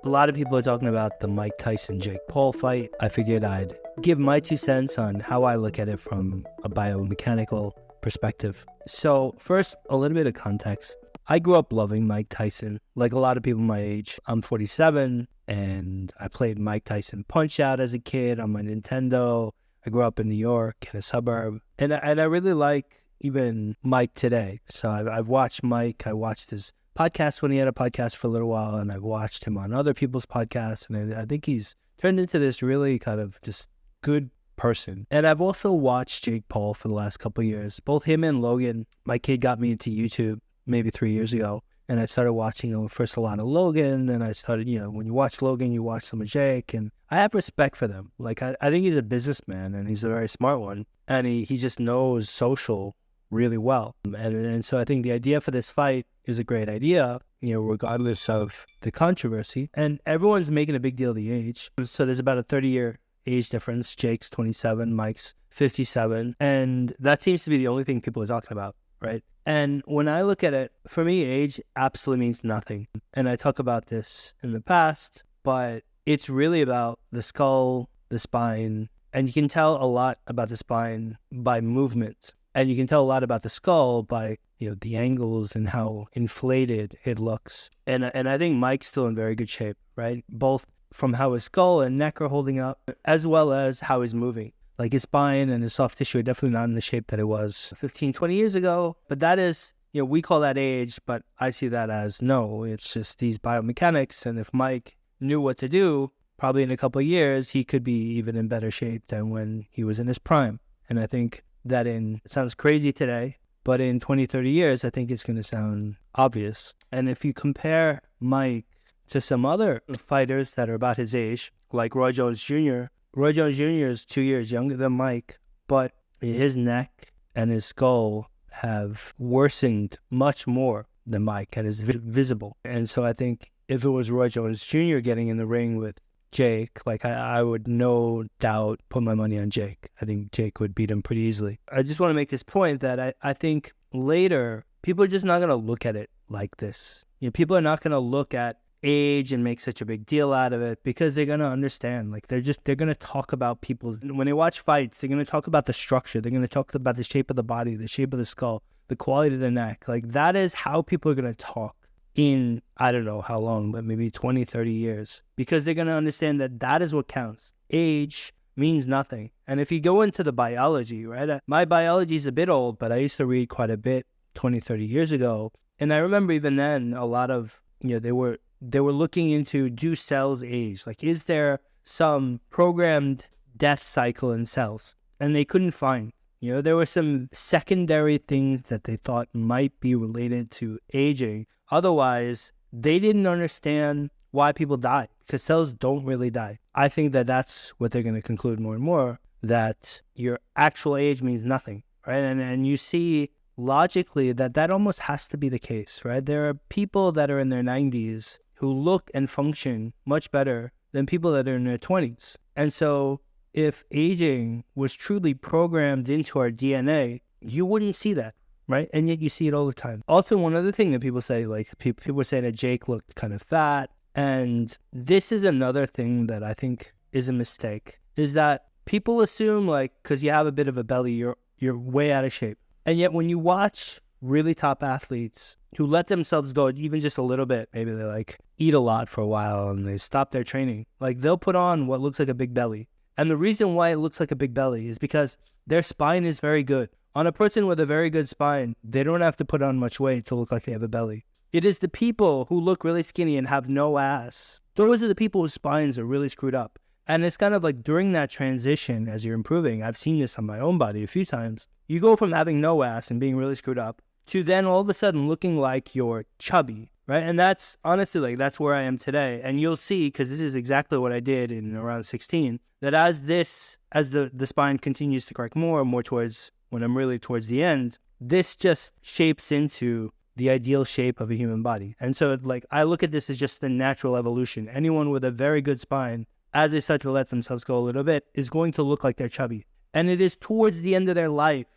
A lot of people are talking about the Mike Tyson Jake Paul fight. I figured I'd give my 2 cents on how I look at it from a biomechanical perspective. So first, a little bit of context. I grew up loving Mike Tyson, like a lot of people my age. I'm 47, and I played Mike Tyson Punch-Out as a kid on my Nintendo. I grew up in New York, in a suburb, and I really like even Mike today. So I've watched Mike. I watched his podcast when he had a podcast for a little while, and I've watched him on other people's podcasts, and I think he's turned into this really kind of just good person. And I've also watched Jake Paul for the last couple of years. Both him and Logan. My kid got me into YouTube maybe 3 years ago, and I started watching first a lot of Logan, and I started, when you watch Logan, you watch some of Jake, and I have respect for them. Like, I think he's a businessman, and he's a very smart one, and he just knows social really well. And so I think the idea for this fight is a great idea, regardless of the controversy. And everyone's making a big deal of the age. So there's about a 30-year age difference. Jake's 27, Mike's 57. And that seems to be the only thing people are talking about, right? And when I look at it, for me, age absolutely means nothing. And I talk about this in the past, but it's really about the skull, the spine, and you can tell a lot about the spine by movement. And you can tell a lot about the skull by, the angles and how inflated it looks. And I think Mike's still in very good shape, right? Both from how his skull and neck are holding up, as well as how he's moving. Like his spine and his soft tissue are definitely not in the shape that it was 15, 20 years ago. But that is, we call that age, but I see that as no, it's just these biomechanics. And if Mike knew what to do, probably in a couple of years, he could be even in better shape than when he was in his prime. And I think that it sounds crazy today, but in 20, 30 years, I think it's going to sound obvious. And if you compare Mike to some other fighters that are about his age, like Roy Jones Jr., Roy Jones Jr. is 2 years younger than Mike, but his neck and his skull have worsened much more than Mike and is visible. And so I think if it was Roy Jones Jr. getting in the ring with Jake, I would no doubt put my money on Jake. I think Jake would beat him pretty easily. I just want to make this point that I think later, people are just not going to look at it like this. People are not going to look at age and make such a big deal out of it because they're going to understand. They're going to talk about people. When they watch fights, they're going to talk about the structure. They're going to talk about the shape of the body, the shape of the skull, the quality of the neck. That is how people are going to talk in, I don't know how long, but maybe 20, 30 years, because they're going to understand that is what counts. Age means nothing. And if you go into the biology, right, my biology is a bit old, but I used to read quite a bit 20, 30 years ago. And I remember even then, a lot of, they were looking into, do cells age? Is there some programmed death cycle in cells? And they couldn't find. There were some secondary things that they thought might be related to aging. Otherwise, they didn't understand why people die, because cells don't really die. I think that's what they're going to conclude more and more, that your actual age means nothing, right? And you see logically that almost has to be the case, right? There are people that are in their 90s who look and function much better than people that are in their 20s. And so if aging was truly programmed into our DNA, you wouldn't see that. Right? And yet you see it all the time. Also, one other thing that people say, people say that Jake looked kind of fat. And this is another thing that I think is a mistake, is that people assume because you have a bit of a belly, you're way out of shape. And yet when you watch really top athletes who let themselves go even just a little bit, maybe they eat a lot for a while and they stop their training, they'll put on what looks like a big belly. And the reason why it looks like a big belly is because their spine is very good. On a person with a very good spine, they don't have to put on much weight to look like they have a belly. It is the people who look really skinny and have no ass. Those are the people whose spines are really screwed up. And it's kind of during that transition as you're improving, I've seen this on my own body a few times, you go from having no ass and being really screwed up to then all of a sudden looking like you're chubby, right? And that's honestly, that's where I am today. And you'll see, because this is exactly what I did in around 16, that as the spine continues to correct more and more towards when I'm really towards the end, this just shapes into the ideal shape of a human body. And so I look at this as just the natural evolution. Anyone with a very good spine, as they start to let themselves go a little bit, is going to look like they're chubby. And it is towards the end of their life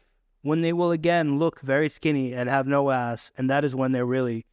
when they will again look very skinny and have no ass. And that is when they're really,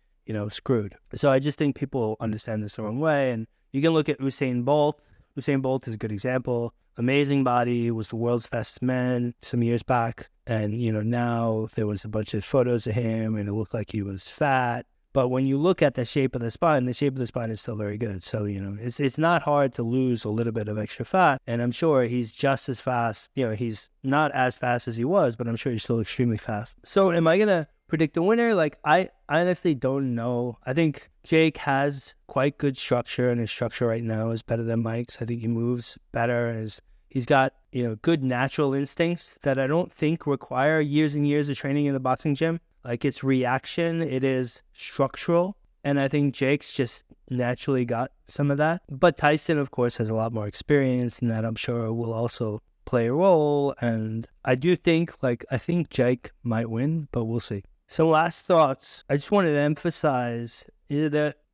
screwed. So I just think people understand this the wrong way. And You can look at Usain Bolt. Usain Bolt is a good example. Amazing body, was the world's fastest man some years back. And, now there was a bunch of photos of him and it looked like he was fat. But when you look at the shape of the spine is still very good. So, it's not hard to lose a little bit of extra fat. And I'm sure he's just as fast. He's not as fast as he was, but I'm sure he's still extremely fast. So am I going to predict the winner? I honestly don't know. I think Jake has quite good structure, and his structure right now is better than Mike's. I think he moves better, and he's got, good natural instincts that I don't think require years and years of training in the boxing gym. Like, it's reaction, it is structural. And I think Jake's just naturally got some of that. But Tyson, of course, has a lot more experience, and that I'm sure will also play a role. And I do think, I think Jake might win, but we'll see. So last thoughts, I just wanted to emphasize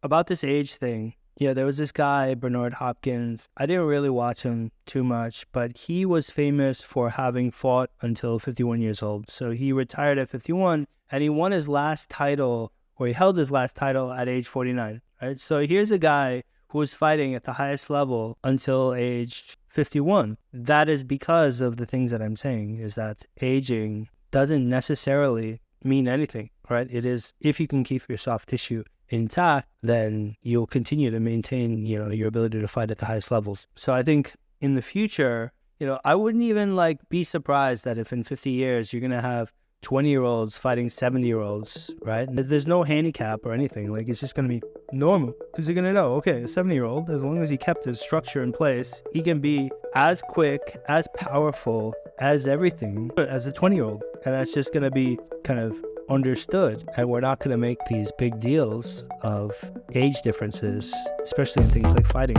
about this age thing. There was this guy, Bernard Hopkins. I didn't really watch him too much, but he was famous for having fought until 51 years old. So he retired at 51, and he won his last title, or he held his last title at age 49, right? So here's a guy who was fighting at the highest level until age 51. That is because of the things that I'm saying, is that aging doesn't necessarily mean anything, right? It is, if you can keep your soft tissue intact, then you'll continue to maintain, your ability to fight at the highest levels. So I think in the future, I wouldn't even be surprised that if in 50 years you're going to have 20-year-olds fighting 70-year-olds, right? There's no handicap or anything. It's just going to be normal, because you're going to know, okay, a 70-year-old, as long as he kept his structure in place, he can be as quick, as powerful, as everything as a 20-year-old. And that's just going to be kind of understood, and we're not going to make these big deals of age differences, especially in things like fighting.